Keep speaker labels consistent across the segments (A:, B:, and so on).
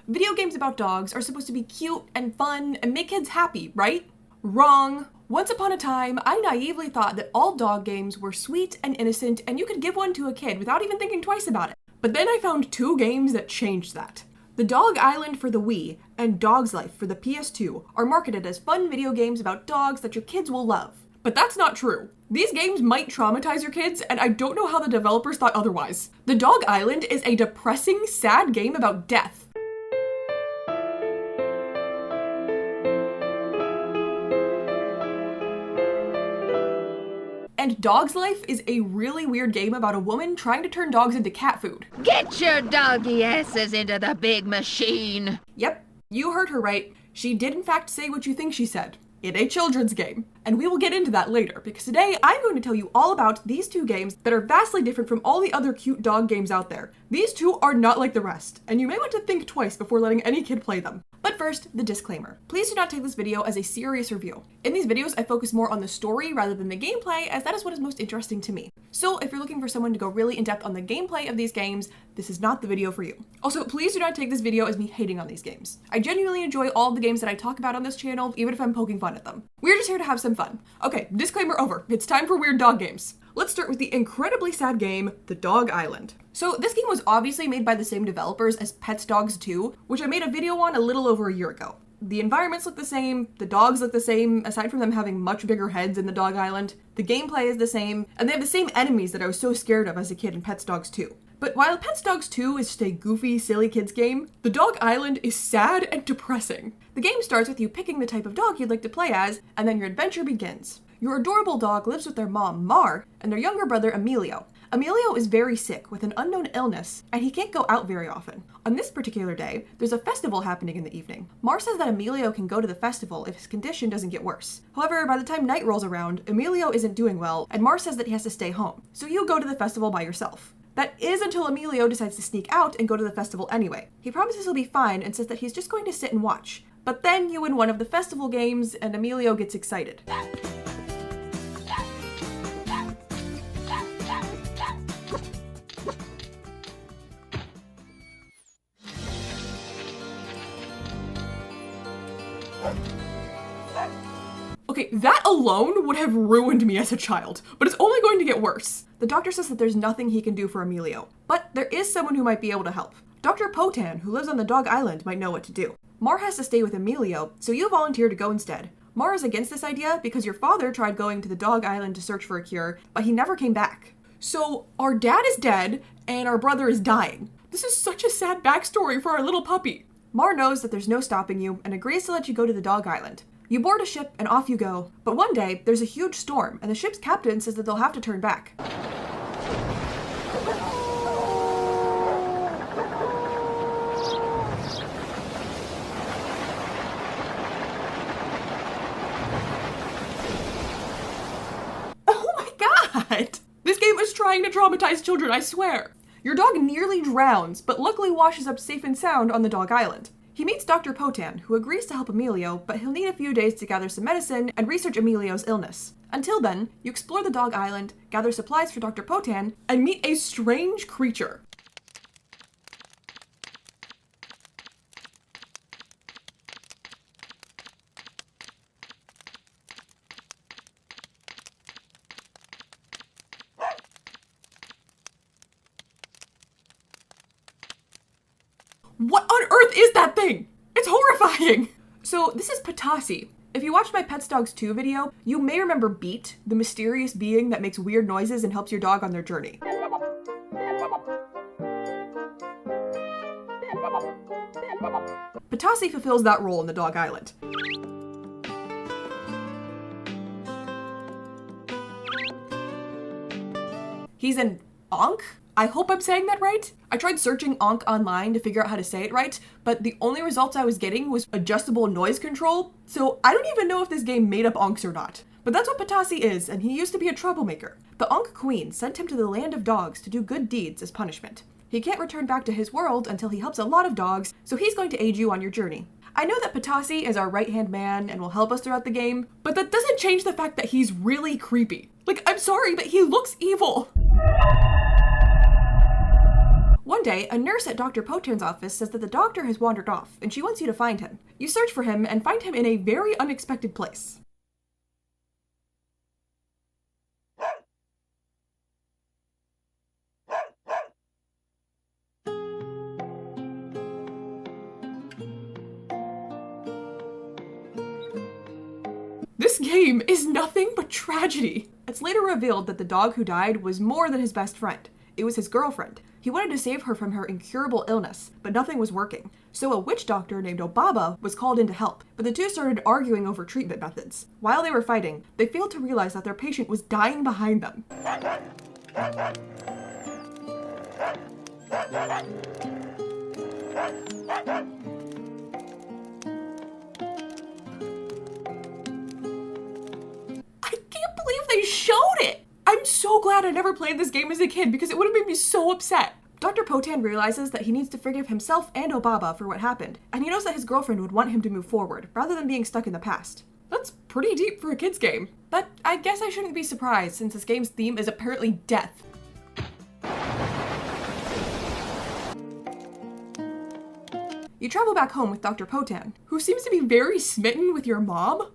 A: Video games about dogs are supposed to be cute and fun and make kids happy, right? Wrong. Once upon a time, I naively thought that all dog games were sweet and innocent and you could give one to a kid without even thinking twice about it. But then I found two games that changed that. The Dog Island for the Wii and Dog's Life for the PS2 are marketed as fun video games about dogs that your kids will love. But that's not true. These games might traumatize your kids, and I don't know how the developers thought otherwise. The Dog Island is a depressing, sad game about death. And Dog's Life is a really weird game about a woman trying to turn dogs into cat food.
B: Get your doggy asses into the big machine!
A: Yep, you heard her right. She did in fact say what you think she said. In a children's game. And we will get into that later, because today I'm going to tell you all about these two games that are vastly different from all the other cute dog games out there. These two are not like the rest, and you may want to think twice before letting any kid play them. But first, the disclaimer. Please do not take this video as a serious review. In these videos, I focus more on the story rather than the gameplay, as that is what is most interesting to me. So if you're looking for someone to go really in depth on the gameplay of these games, this is not the video for you. Also, please do not take this video as me hating on these games. I genuinely enjoy all the games that I talk about on this channel, even if I'm poking fun at them. We're just here to have some fun. Okay, disclaimer over. It's time for weird dog games. Let's start with the incredibly sad game, The Dog Island. So this game was obviously made by the same developers as Pets Dogs 2, which I made a video on a little over a year ago. The environments look the same, the dogs look the same, aside from them having much bigger heads in The Dog Island. The gameplay is the same, and they have the same enemies that I was so scared of as a kid in Pets Dogs 2. But while Pets Dogs 2 is just a goofy, silly kids game, The Dog Island is sad and depressing. The game starts with you picking the type of dog you'd like to play as, and then your adventure begins. Your adorable dog lives with their mom, Mar, and their younger brother, Emilio. Emilio is very sick with an unknown illness, and he can't go out very often. On this particular day, there's a festival happening in the evening. Mar says that Emilio can go to the festival if his condition doesn't get worse. However, by the time night rolls around, Emilio isn't doing well, and Mar says that he has to stay home. So you go to the festival by yourself. That is until Emilio decides to sneak out and go to the festival anyway. He promises he'll be fine and says that he's just going to sit and watch. But then you win one of the festival games, and Emilio gets excited. Okay, that alone would have ruined me as a child, but it's only going to get worse. The doctor says that there's nothing he can do for Emilio, but there is someone who might be able to help. Dr. Potan, who lives on the Dog Island, might know what to do. Mar has to stay with Emilio, so you volunteer to go instead. Mar is against this idea because your father tried going to the Dog Island to search for a cure, but he never came back. So our dad is dead, and our brother is dying. This is such a sad backstory for our little puppy. Mar knows that there's no stopping you and agrees to let you go to the Dog Island. You board a ship and off you go, but one day there's a huge storm and the ship's captain says that they'll have to turn back. Oh my god! This game is trying to traumatize children, I swear! Your dog nearly drowns, but luckily washes up safe and sound on the Dog Island. He meets Dr. Potan, who agrees to help Emilio, but he'll need a few days to gather some medicine and research Emilio's illness. Until then, you explore the Dog Island, gather supplies for Dr. Potan, and meet a strange creature. What on earth is that thing? It's horrifying! So this is Patasi. If you watched my Pets Dogs 2 video, you may remember Beat, the mysterious being that makes weird noises and helps your dog on their journey. Patasi fulfills that role in the Dog Island. He's an Ankh? I hope I'm saying that right. I tried searching Ankh online to figure out how to say it right, but the only results I was getting was adjustable noise control, so I don't even know if this game made up Ankhs or not. But that's what Patasi is, and he used to be a troublemaker. The Ankh Queen sent him to the land of dogs to do good deeds as punishment. He can't return back to his world until he helps a lot of dogs, so he's going to aid you on your journey. I know that Patasi is our right-hand man and will help us throughout the game, but that doesn't change the fact that he's really creepy. Like, I'm sorry, but he looks evil. One day, a nurse at Dr. Potan's office says that the doctor has wandered off, and she wants you to find him. You search for him and find him in a very unexpected place. This game is nothing but tragedy. It's later revealed that the dog who died was more than his best friend. It was his girlfriend. He wanted to save her from her incurable illness, but nothing was working. So a witch doctor named Obaba was called in to help, but the two started arguing over treatment methods. While they were fighting, they failed to realize that their patient was dying behind them. They showed it! I'm so glad I never played this game as a kid because it would have made me so upset. Dr. Potan realizes that he needs to forgive himself and Obaba for what happened, and he knows that his girlfriend would want him to move forward, rather than being stuck in the past. That's pretty deep for a kid's game. But I guess I shouldn't be surprised since this game's theme is apparently death. You travel back home with Dr. Potan, who seems to be very smitten with your mom.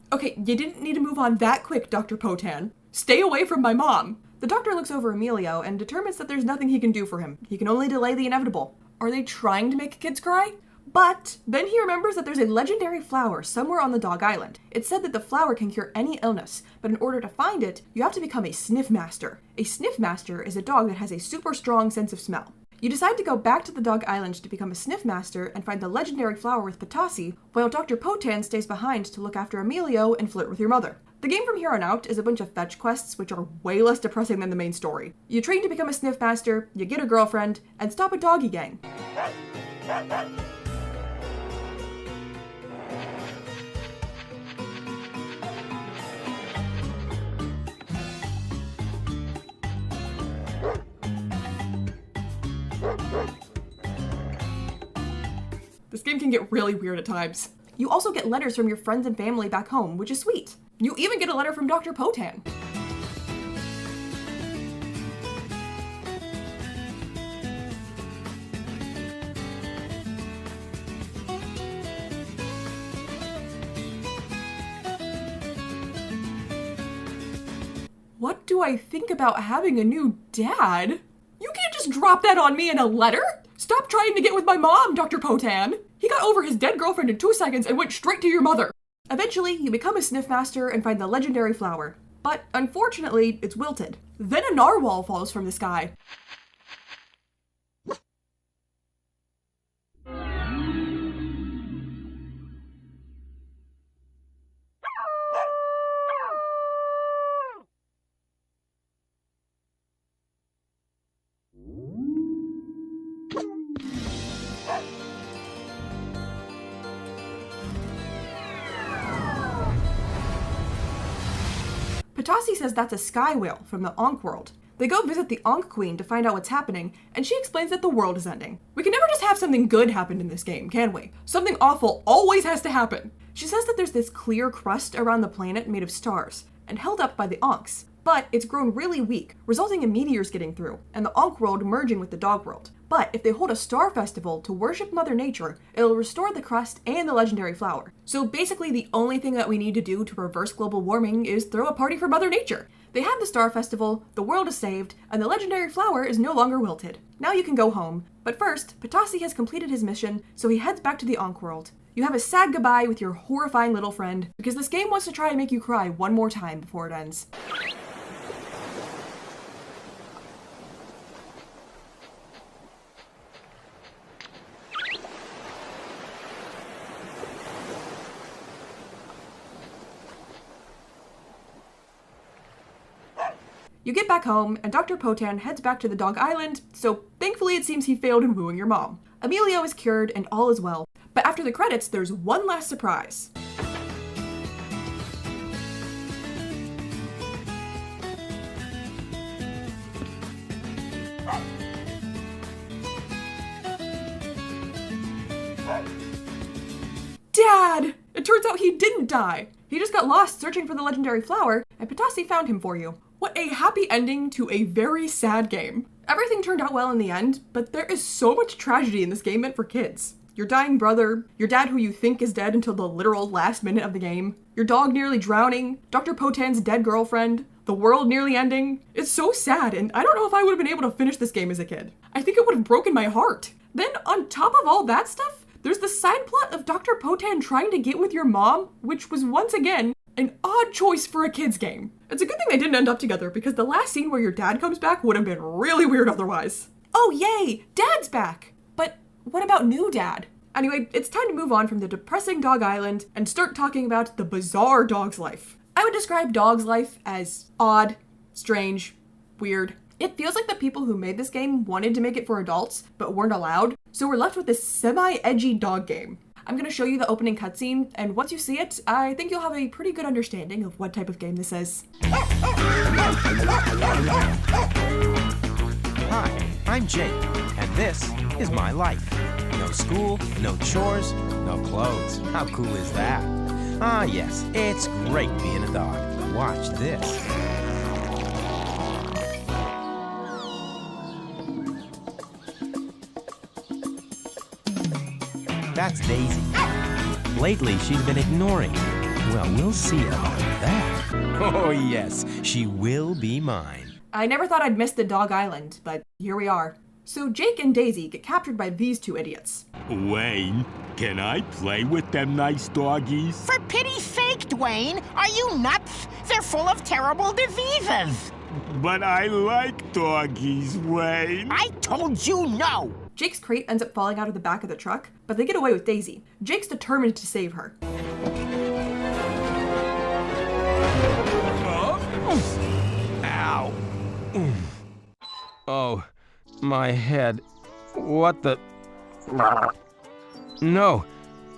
A: Okay, you didn't need to move on that quick, Dr. Potan. Stay away from my mom. The doctor looks over Emilio and determines that there's nothing he can do for him. He can only delay the inevitable. Are they trying to make kids cry? But then he remembers that there's a legendary flower somewhere on the Dog Island. It's said that the flower can cure any illness, but in order to find it, you have to become a sniff master. A sniff master is a dog that has a super strong sense of smell. You decide to go back to the Dog Island to become a sniff master and find the legendary flower with Patasi, while Dr. Potan stays behind to look after Emilio and flirt with your mother. The game from here on out is a bunch of fetch quests which are way less depressing than the main story. You train to become a sniff master, you get a girlfriend, and stop a doggy gang. This game can get really weird at times. You also get letters from your friends and family back home, which is sweet. You even get a letter from Dr. Potan. What do I think about having a new dad? You can't just drop that on me in a letter! Stop trying to get with my mom, Dr. Potan! He got over his dead girlfriend in 2 seconds and went straight to your mother! Eventually, you become a sniff master and find the legendary flower. But unfortunately, it's wilted. Then a narwhal falls from the sky. Patasi says that's a sky whale from the Ankh world. They go visit the Ankh Queen to find out what's happening, and she explains that the world is ending. We can never just have something good happen in this game, can we? Something awful always has to happen. She says that there's this clear crust around the planet made of stars, and held up by the Ankhs, but it's grown really weak, resulting in meteors getting through, and the Ankh world merging with the dog world. But if they hold a star festival to worship Mother Nature, it'll restore the crust and the legendary flower. So basically the only thing that we need to do to reverse global warming is throw a party for Mother Nature. They have the star festival, the world is saved, and the legendary flower is no longer wilted. Now you can go home. But first, Patasi has completed his mission, so he heads back to the Ankh world. You have a sad goodbye with your horrifying little friend, because this game wants to try and make you cry one more time before it ends. You get back home, and Dr. Potan heads back to the Dog Island, so thankfully it seems he failed in wooing your mom. Emilio is cured, and all is well. But after the credits, there's one last surprise. Dad! out he didn't die. He just got lost searching for the legendary flower, and Patasi found him for you. What a happy ending to a very sad game. Everything turned out well in the end, but there is so much tragedy in this game meant for kids. Your dying brother, your dad who you think is dead until the literal last minute of the game, your dog nearly drowning, Dr. Potan's dead girlfriend, the world nearly ending. It's so sad, and I don't know if I would have been able to finish this game as a kid. I think it would have broken my heart. Then, on top of all that stuff, there's the side plot of Dr. Potan trying to get with your mom, which was once again an odd choice for a kid's game. It's a good thing they didn't end up together, because the last scene where your dad comes back would have been really weird otherwise. Oh yay, Dad's back! But what about new Dad? Anyway, it's time to move on from the depressing Dog Island and start talking about the bizarre dog's life. I would describe Dog's life as odd, strange, weird. It feels like the people who made this game wanted to make it for adults, but weren't allowed, so we're left with this semi-edgy dog game. I'm going to show you the opening cutscene, and once you see it, I think you'll have a pretty good understanding of what type of game this is.
C: Hi, I'm Jake, and this is my life. No school, no chores, no clothes. How cool is that? Ah, yes, it's great being a dog. Watch this. That's Daisy. Lately, she's been ignoring me. Well, we'll see about that. Oh, yes, she will be mine.
A: I never thought I'd miss the Dog Island, but here we are. So Jake and Daisy get captured by these two idiots.
D: Wayne, can I play with them nice doggies?
E: For pity's sake, Dwayne, are you nuts? They're full of terrible diseases.
D: But I like doggies, Wayne.
E: I told you no.
A: Jake's crate ends up falling out of the back of the truck, but they get away with Daisy. Jake's determined to save her.
C: Ow. Oh, my head. What the... No,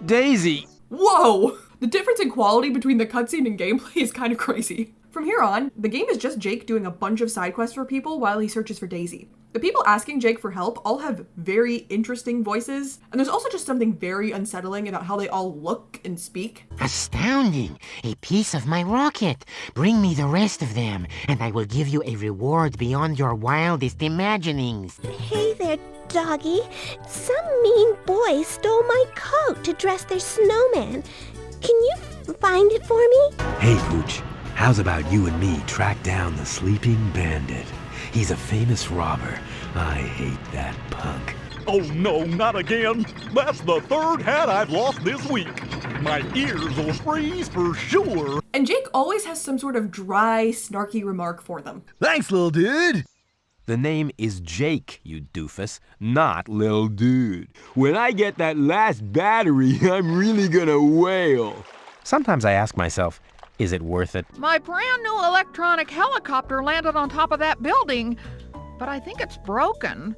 C: Daisy!
A: Whoa! The difference in quality between the cutscene and gameplay is kind of crazy. From here on, the game is just Jake doing a bunch of side quests for people while he searches for Daisy. The people asking Jake for help all have very interesting voices, and there's also just something very unsettling about how they all look and speak.
E: Astounding! A piece of my rocket. Bring me the rest of them, and I will give you a reward beyond your wildest imaginings.
F: Hey there, doggy. Some mean boy stole my coat to dress their snowman. Can you find it for me?
G: Hey, Pooch. How's about you and me track down the sleeping bandit? He's a famous robber. I hate that punk.
H: Oh no, not again. That's the third hat I've lost this week. My ears will freeze for sure.
A: And Jake always has some sort of dry, snarky remark for them.
G: Thanks, little dude.
C: The name is Jake, you doofus, not Lil Dude. When I get that last battery, I'm really gonna wail. Sometimes I ask myself, is it worth it?
B: My brand new electronic helicopter landed on top of that building, but I think it's broken.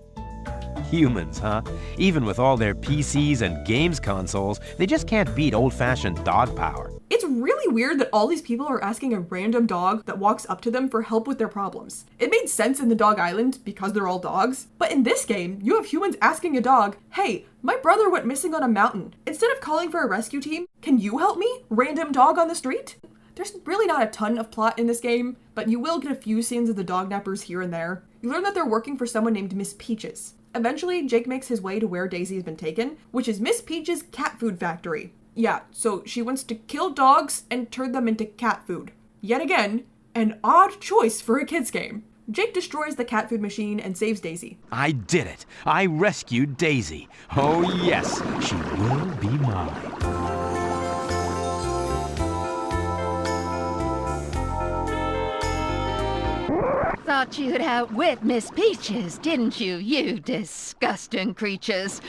C: Humans, huh? Even with all their PCs and games consoles, they just can't beat old-fashioned dog power.
A: It's really weird that all these people are asking a random dog that walks up to them for help with their problems. It made sense in the Dog Island because they're all dogs, but in this game, you have humans asking a dog, hey, my brother went missing on a mountain. Instead of calling for a rescue team, can you help me? Random dog on the street? There's really not a ton of plot in this game, but you will get a few scenes of the dog nappers here and there. You learn that they're working for someone named Miss Peaches. Eventually, Jake makes his way to where Daisy has been taken, which is Miss Peach's cat food factory. Yeah, so she wants to kill dogs and turn them into cat food. Yet again, an odd choice for a kid's game. Jake destroys the cat food machine and saves Daisy.
C: I did it. I rescued Daisy. Oh yes, she will be mine.
B: Thought you'd outwit Miss Peaches, didn't you, you disgusting creatures?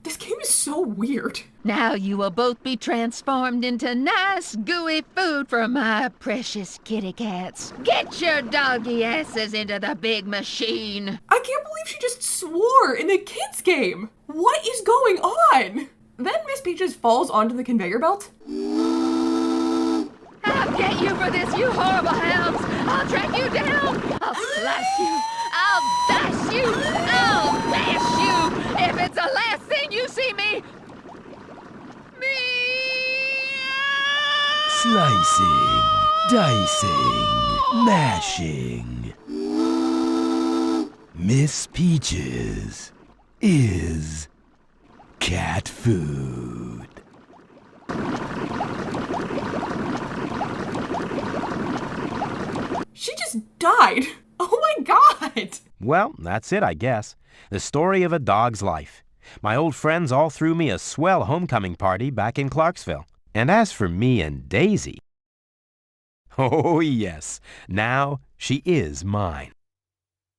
A: This game is so weird.
B: Now you will both be transformed into nice, gooey food for my precious kitty cats. Get your doggy asses into the big machine.
A: I can't believe she just swore in a kid's game. What is going on? Then Miss Peaches falls onto the conveyor belt.
B: I'll get you for this, you horrible hounds! I'll track you down! I'll slice you! I'll dash you! I'll bash you! If it's the last thing you see me...
G: Slicing, dicing, mashing. Miss Peaches is cat food.
A: She just died. Oh my god.
C: Well, that's it, I guess. The story of a dog's life. My old friends all threw me a swell homecoming party back in Clarksville. And as for me and Daisy, oh yes, now she is mine.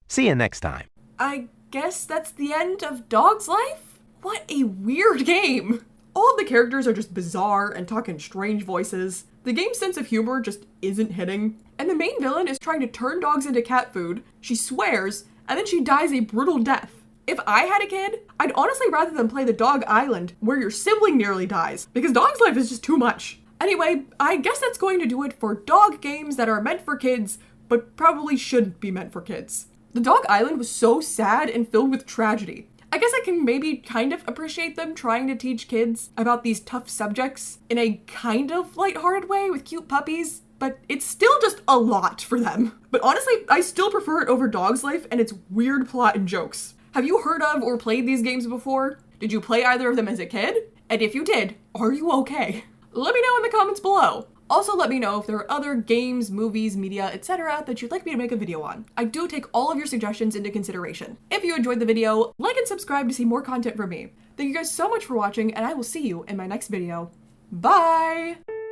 C: See you next time.
A: I guess that's the end of Dog's Life? What a weird game. All of the characters are just bizarre and talk in strange voices. The game's sense of humor just isn't hitting. And the main villain is trying to turn dogs into cat food. She swears, and then she dies a brutal death. If I had a kid, I'd honestly rather than play the Dog Island, where your sibling nearly dies, because Dog's Life is just too much. Anyway, I guess that's going to do it for dog games that are meant for kids, but probably shouldn't be meant for kids. The Dog Island was so sad and filled with tragedy. I guess I can maybe kind of appreciate them trying to teach kids about these tough subjects in a kind of lighthearted way with cute puppies, but it's still just a lot for them. But honestly, I still prefer it over Dog's Life and its weird plot and jokes. Have you heard of or played these games before? Did you play either of them as a kid? And if you did, are you okay? Let me know in the comments below. Also, let me know if there are other games, movies, media, etc. that you'd like me to make a video on. I do take all of your suggestions into consideration. If you enjoyed the video, like and subscribe to see more content from me. Thank you guys so much for watching, and I will see you in my next video. Bye!